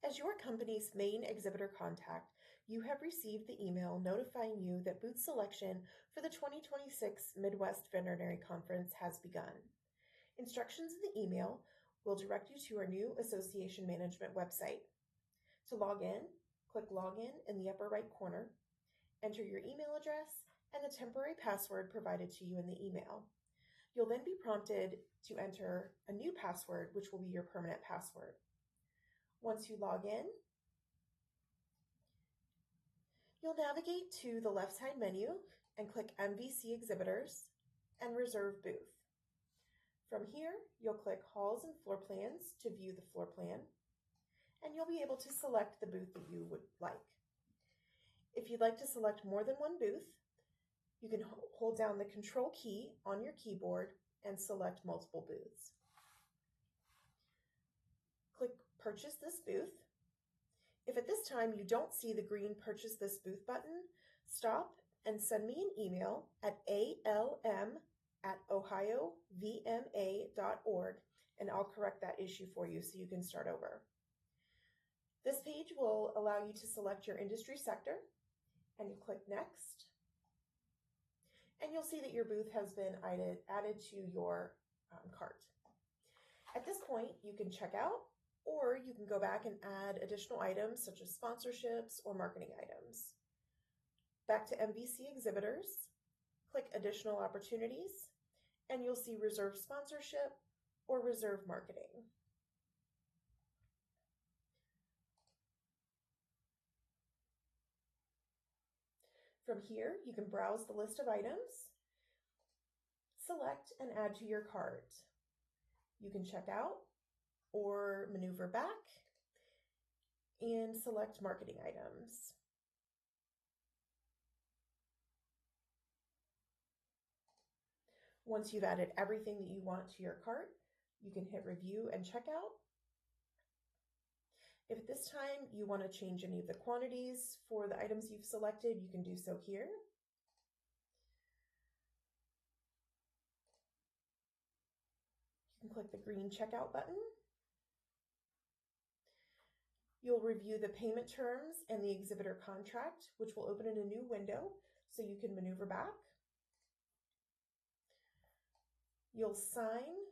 As your company's main exhibitor contact, you have received the email notifying you that booth selection for the 2026 Midwest Veterinary Conference has begun. Instructions in the email will direct you to our new association management website. To log in, click Login in the upper right corner, enter your email address and the temporary password provided to you in the email. You'll then be prompted to enter a new password, which will be your permanent password. Once you log in, you'll navigate to the left side menu and click MVC Exhibitors and Reserve Booth. From here, you'll click Halls and Floor Plans to view the floor plan, and you'll be able to select the booth that you would like. If you'd like to select more than one booth, you can hold down the Control key on your keyboard and select multiple booths. Click Purchase this booth. If at this time you don't see the green Purchase this booth button, stop and send me an email at alm@ohiovma.org and I'll correct that issue for you so you can start over. This page will allow you to select your industry sector, and you click Next, and you'll see that your booth has been added to your cart. At this point, you can check out, or you can go back and add additional items such as sponsorships or marketing items. Back to MVC Exhibitors, click Additional Opportunities, and you'll see Reserve Sponsorship or Reserve Marketing. From here, you can browse the list of items, select and add to your cart. You can check out or maneuver back and select marketing items. Once you've added everything that you want to your cart, you can hit review and checkout. If at this time you want to change any of the quantities for the items you've selected, you can do so here. You can click the green checkout button. You'll review the payment terms and the exhibitor contract, which will open in a new window so you can maneuver back. You'll sign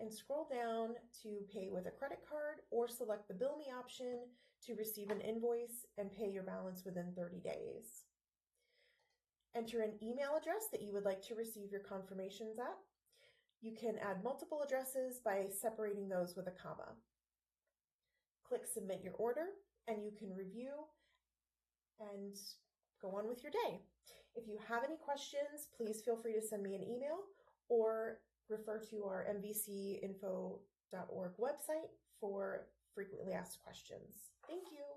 and scroll down to pay with a credit card or select the Bill Me option to receive an invoice and pay your balance within 30 days. Enter an email address that you would like to receive your confirmations at. You can add multiple addresses by separating those with a comma. Click Submit Your Order and you can review and go on with your day. If you have any questions, please feel free to send me an email or refer to our mvcinfo.org website for frequently asked questions. Thank you.